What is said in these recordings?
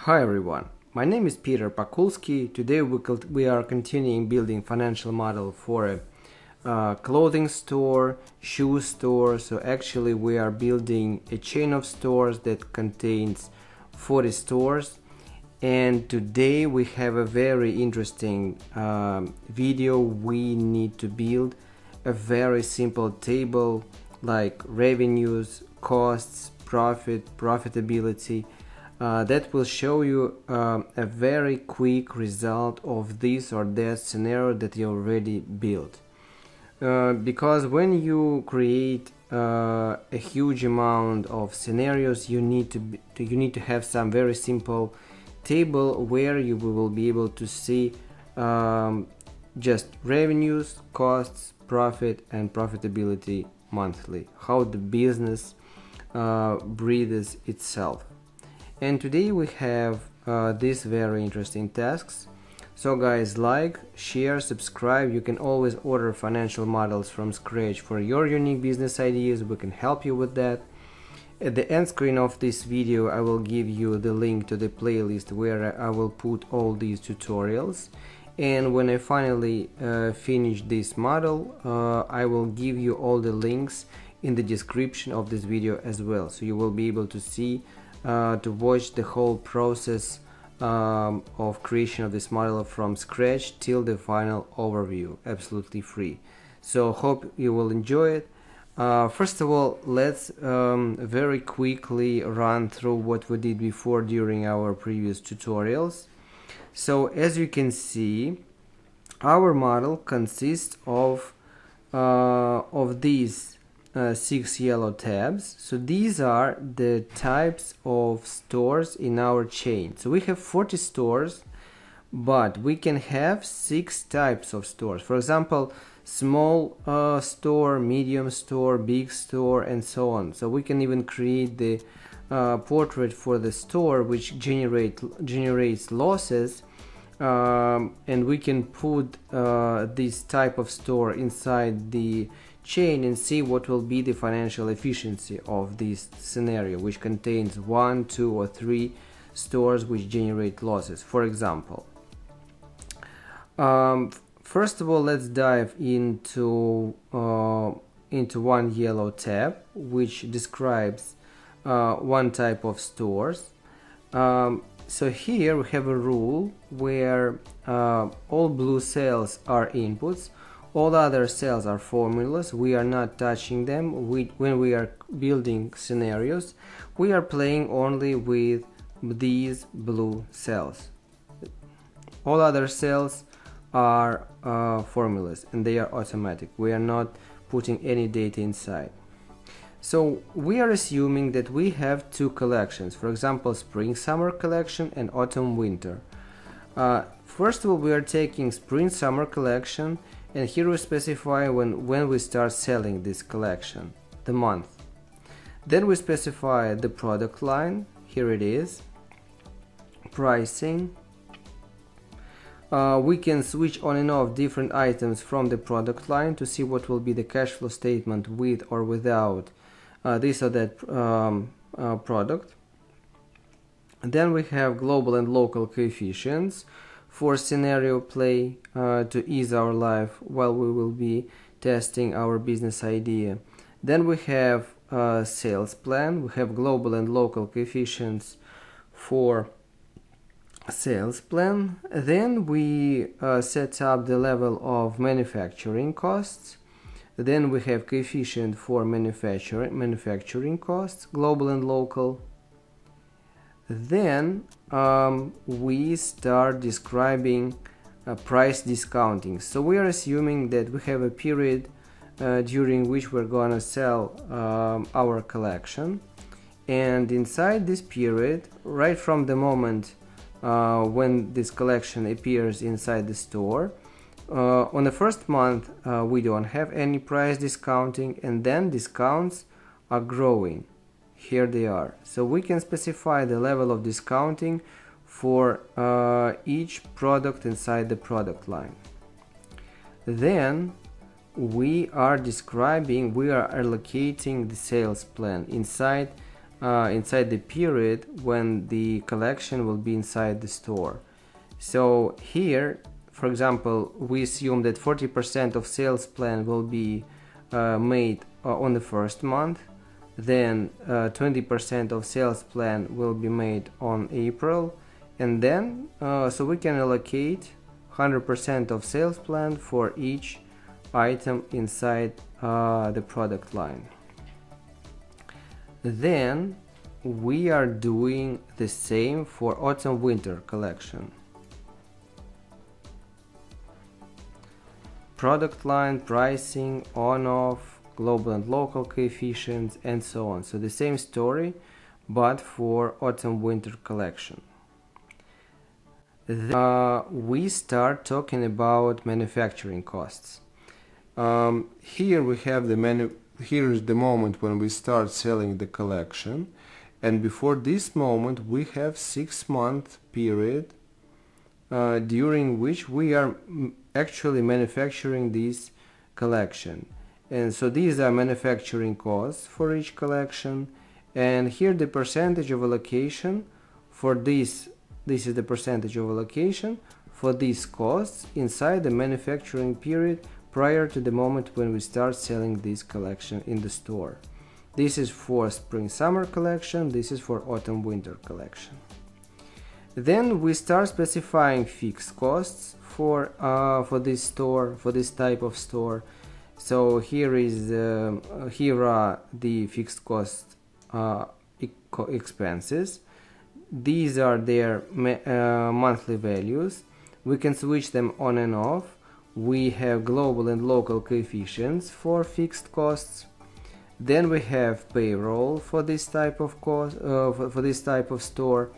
Hi everyone, my name is Piterpakulski. Today we are continuing building financial model for a clothing store, shoe store. So actually we are building a chain of stores that contains 40 stores, and today we have a very interesting video. We need to build a very simple table like revenues, costs, profitability. That will show you a very quick result of this or that scenario that you already built. Because when you create a huge amount of scenarios, you need to have some very simple table where you will be able to see just revenues, costs, profit, and profitability monthly, how the business breathes itself. And today we have these very interesting tasks. So guys, like, share, subscribe. You can always order financial models from scratch for your unique business ideas. We can help you with that. At the end screen of this video, I will give you the link to the playlist where I will put all these tutorials. And when I finally finish this model, I will give you all the links in the description of this video as well. So you will be able to see to watch the whole process of creation of this model from scratch till the final overview, absolutely free. So hope you will enjoy it. First of all, let's very quickly run through what we did before during our previous tutorials. So as you can see, our model consists of these 6 yellow tabs. So these are the types of stores in our chain. So we have 40 stores, but we can have 6 types of stores. For example, small store, medium store, big store, and so on. So we can even create the portrait for the store which generates losses, and we can put this type of store inside the chain and see what will be the financial efficiency of this scenario, which contains 1, 2, or 3 stores which generate losses, for example. First of all, let's dive into one yellow tab which describes one type of stores. So here we have a rule where all blue cells are inputs, all other cells are formulas. We are not touching them. When we are building scenarios, we are playing only with these blue cells. All other cells are formulas and they are automatic. We are not putting any data inside. So we are assuming that we have 2 collections, for example, spring-summer collection and autumn-winter. First of all, we are taking spring-summer collection, and here we specify when we start selling this collection, the month. Then we specify the product line, here it is, pricing. We can switch on and off different items from the product line to see what will be the cash flow statement with or without this or that product. And then we have global and local coefficients for scenario play to ease our life while we will be testing our business idea. Then we have sales plan. We have global and local coefficients for sales plan. Then we set up the level of manufacturing costs. Then we have coefficient for manufacturing costs, global and local. Then we start describing price discounting. So we are assuming that we have a period during which we're gonna sell our collection, and inside this period, right from the moment when this collection appears inside the store, on the first month we don't have any price discounting, and then discounts are growing. Here they are. So we can specify the level of discounting for each product inside the product line. Then we are allocating the sales plan inside inside the period when the collection will be inside the store. So here, for example, we assume that 40% of sales plan will be made on the first month, then 20% of sales plan will be made on April, and then so we can allocate 100% of sales plan for each item inside the product line. Then we are doing the same for autumn-winter collection. Product line, pricing, on-off, global and local coefficients, and so on. So the same story, but for autumn-winter collection. We start talking about manufacturing costs. Here we have here is the moment when we start selling the collection, and before this moment we have 6-month period during which we are actually manufacturing this collection. And so these are manufacturing costs for each collection, and here the percentage of allocation for this is the percentage of allocation for these costs inside the manufacturing period prior to the moment when we start selling this collection in the store. This is for spring-summer collection, this is for autumn-winter collection. Then we start specifying fixed costs for this store, for this type of store. So here are the fixed cost expenses. These are their monthly values. We can switch them on and off. We have global and local coefficients for fixed costs. Then we have payroll for this type of cost, for this type of store.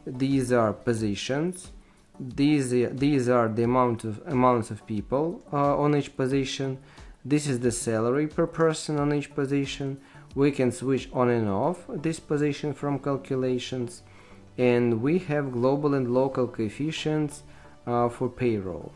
These are positions. These are the amounts of people on each position. This is the salary per person on each position. We can switch on and off this position from calculations. And we have global and local coefficients for payroll.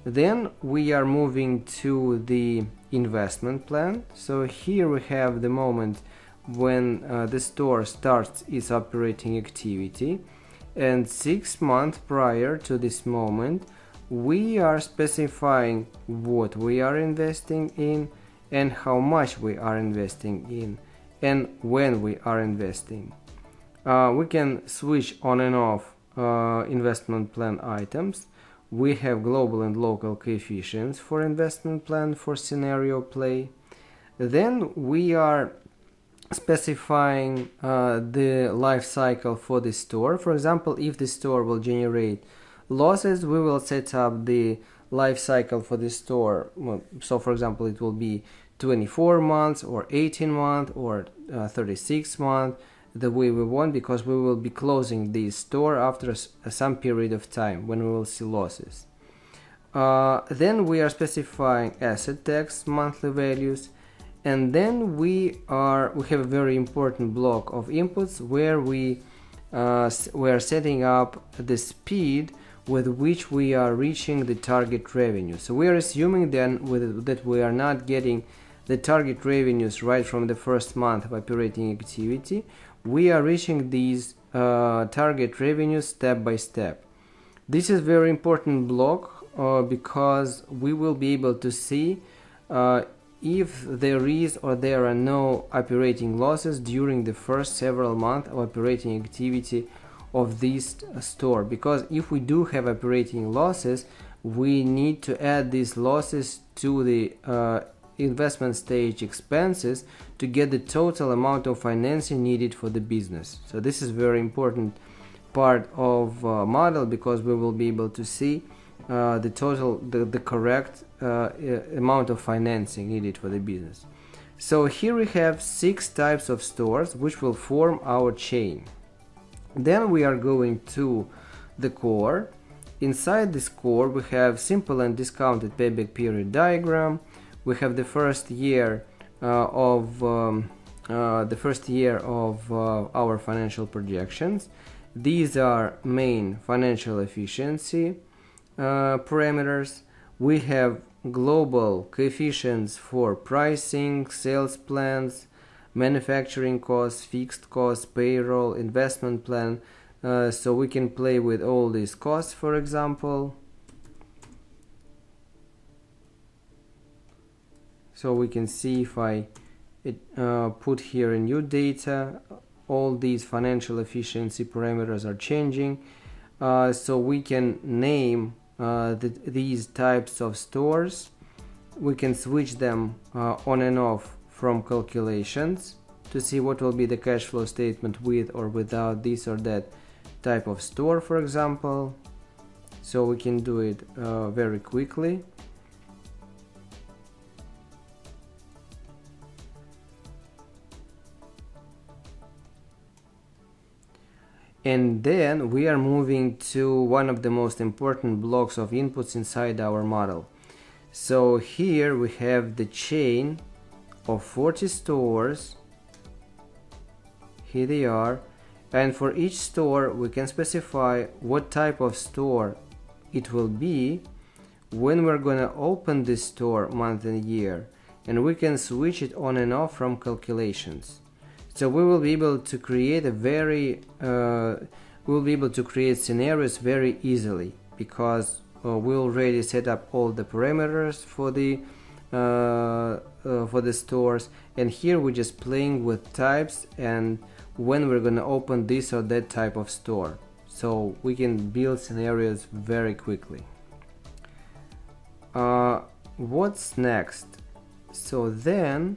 Then we are moving to the investment plan. So here we have the moment when the store starts its operating activity, and 6 months prior to this moment we are specifying what we are investing in and how much we are investing in and when we are investing. We can switch on and off investment plan items. We have global and local coefficients for investment plan for scenario play. Then we are specifying the life cycle for the store. For example, if the store will generate losses, we will set up the life cycle for the store. So for example, it will be 24 months or 18 months or 36 months, the way we want, because we will be closing the store after some period of time when we will see losses. Then we are specifying asset tax monthly values, and then we have a very important block of inputs where we are setting up the speed with which we are reaching the target revenue. So we are assuming then that we are not getting the target revenues right from the first month of operating activity. We are reaching these target revenues step by step. This is very important block because we will be able to see if there is or there are no operating losses during the first several months of operating activity of this store. Because if we do have operating losses, we need to add these losses to the investment stage expenses to get the total amount of financing needed for the business. So this is very important part of model, because we will be able to see the correct amount of financing needed for the business. So here we have 6 types of stores which will form our chain. Then we are going to the core. Inside this core we have simple and discounted payback period diagram. We have the first year of our financial projections. These are main financial efficiency parameters. We have global coefficients for pricing, sales plans, manufacturing costs, fixed costs, payroll, investment plan. So we can play with all these costs, for example. So we can see if I put here a new data, all these financial efficiency parameters are changing. So we can name these types of stores. We can switch them on and off from calculations to see what will be the cash flow statement with or without this or that type of store, for example. So we can do it very quickly. And then we are moving to one of the most important blocks of inputs inside our model. So here we have the chain of 40 stores. Here they are. And for each store we can specify what type of store it will be, when we're gonna open this store, month and year, and we can switch it on and off from calculations. So we will be able to create scenarios very easily, because we already set up all the parameters for the stores, and here we're just playing with types and when we're gonna open this or that type of store. So we can build scenarios very quickly. What's next? So then,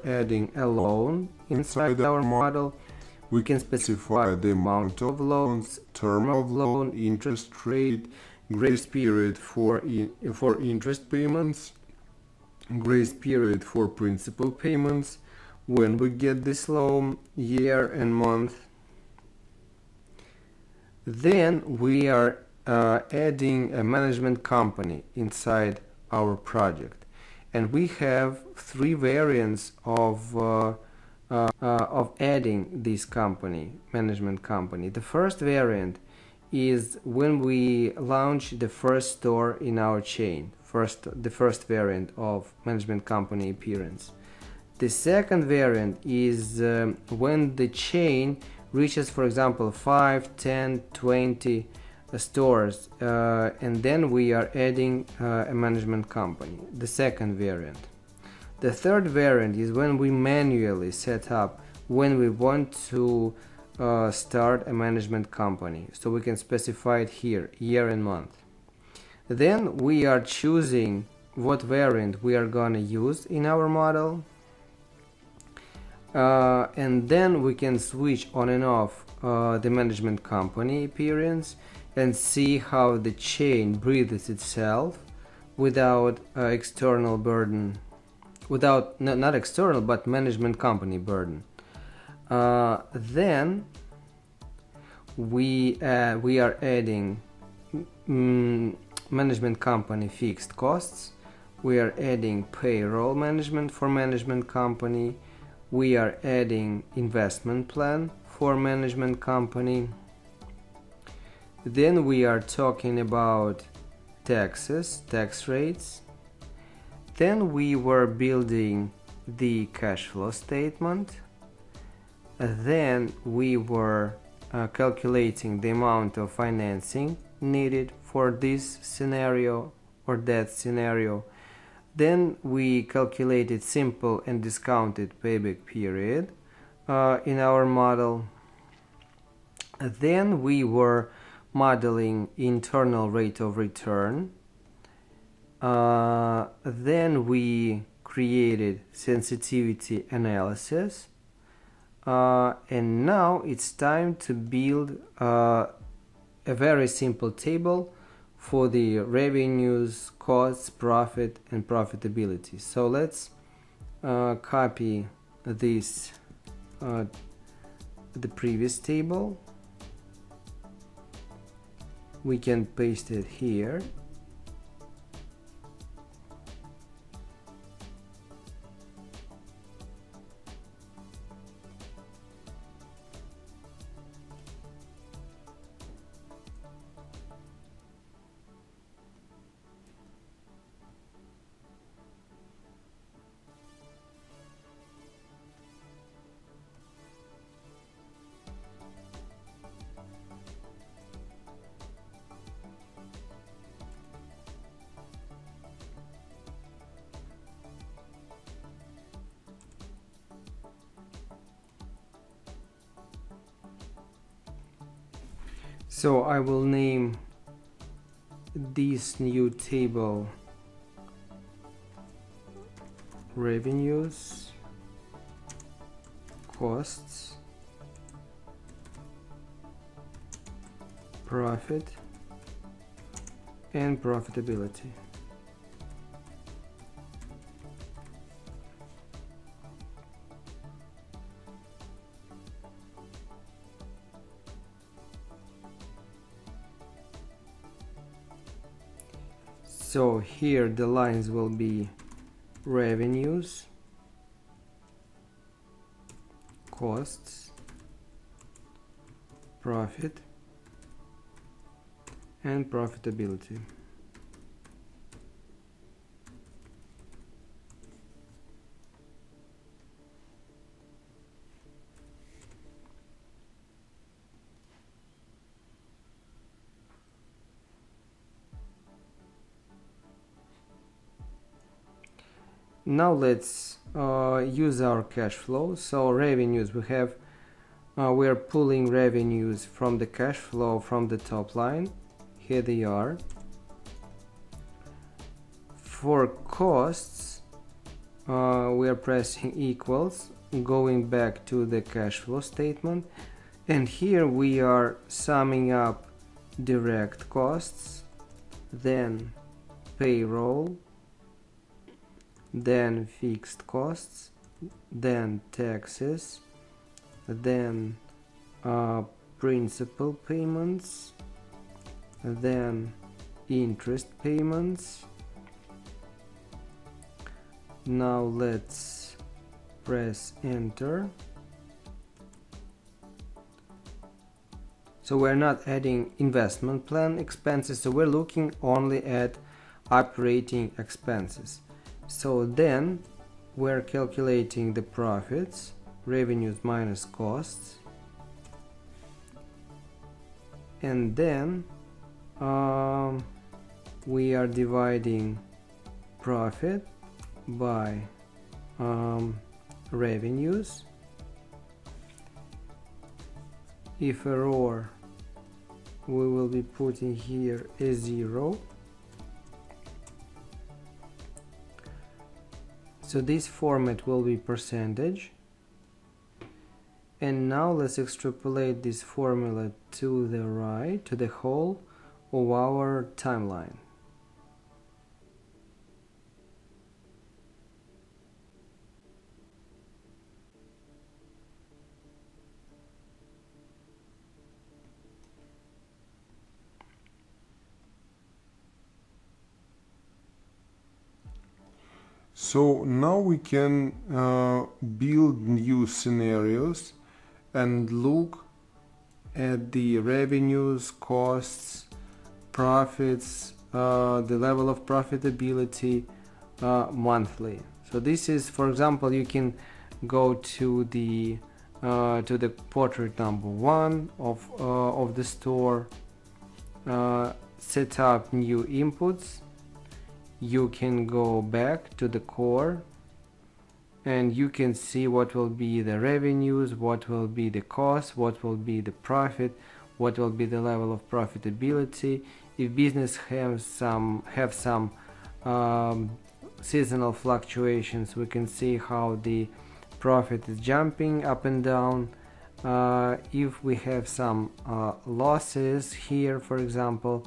adding a loan inside our model, we can specify the amount of loans, term of loan, interest rate, grace period for interest payments, grace period for principal payments, when we get this loan, year and month. Then we are adding a management company inside our project, and we have three variants of adding this management company. The first variant is when we launch the first store in our chain, the first variant of management company appearance. The second variant is when the chain reaches, for example, 5, 10, 20 stores, and then we are adding a management company, the second variant. The third variant is when we manually set up when we want to start a management company, so we can specify it here, year and month. Then we are choosing what variant we are gonna use in our model, and then we can switch on and off the management company appearance and see how the chain breathes itself without external burden, without not external but management company burden. Then we are adding management company fixed costs. We are adding payroll management for management company. We are adding investment plan for management company. Then we are talking about taxes, tax rates. Then we were building the cash flow statement. Then we were calculating the amount of financing needed for this scenario or that scenario. Then we calculated simple and discounted payback period in our model. Then we were modeling internal rate of return. Then we created sensitivity analysis. And now it's time to build a very simple table for the revenues, costs, profit, and profitability. So let's copy this, the previous table. We can paste it here. So I will name this new table revenues, costs, profit, and profitability. So here the lines will be revenues, costs, profit, and profitability. Now let's use our cash flow. So revenues, we are pulling revenues from the cash flow from the top line. Here they are. For costs, we are pressing equals, going back to the cash flow statement, and here we are summing up direct costs, then payroll, then fixed costs, then taxes, then principal payments, then interest payments. Now let's press enter. So we're not adding investment plan expenses, so we're looking only at operating expenses. So then we're calculating the profits, revenues minus costs, and then we are dividing profit by revenues. If error, we will be putting here a 0. So this format will be percentage. And now let's extrapolate this formula to the right, to the whole of our timeline. So now we can build new scenarios and look at the revenues, costs, profits, the level of profitability monthly. So this is, for example, you can go to the portrait number 1 of the store, set up new inputs. You can go back to the core and you can see what will be the revenues, what will be the cost, what will be the profit, what will be the level of profitability. If business have some seasonal fluctuations, we can see how the profit is jumping up and down. If we have some losses here, for example,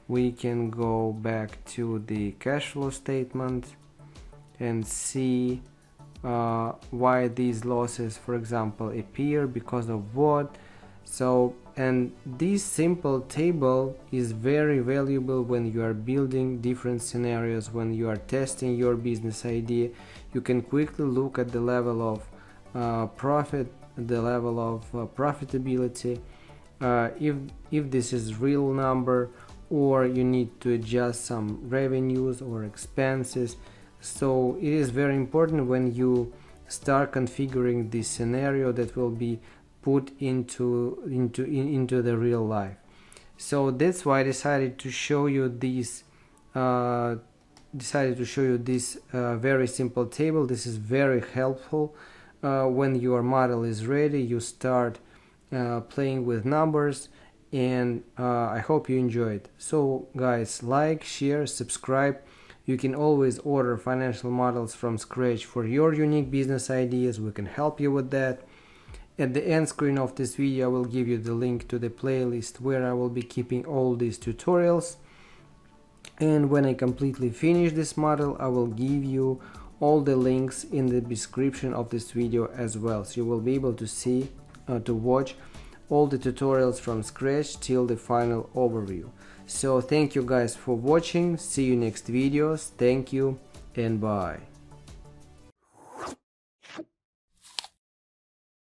we can go back to the cash flow statement and see why these losses, for example, appear, because of what. So, and this simple table is very valuable when you are building different scenarios, when you are testing your business idea. You can quickly look at the level of profit, the level of profitability, if this is real number, or you need to adjust some revenues or expenses. So it is very important when you start configuring this scenario that will be put into the real life. So that's why I decided to show you this very simple table. This is very helpful when your model is ready. You start playing with numbers and I hope you enjoyed. So guys, like, share, subscribe. You can always order financial models from scratch for your unique business ideas. We can help you with that. At the end screen of this video, I will give you the link to the playlist where I will be keeping all these tutorials. And when I completely finish this model, I will give you all the links in the description of this video as well. So you will be able to see, to watch all the tutorials from scratch till the final overview. So thank you guys for watching. See you next videos. Thank you and bye.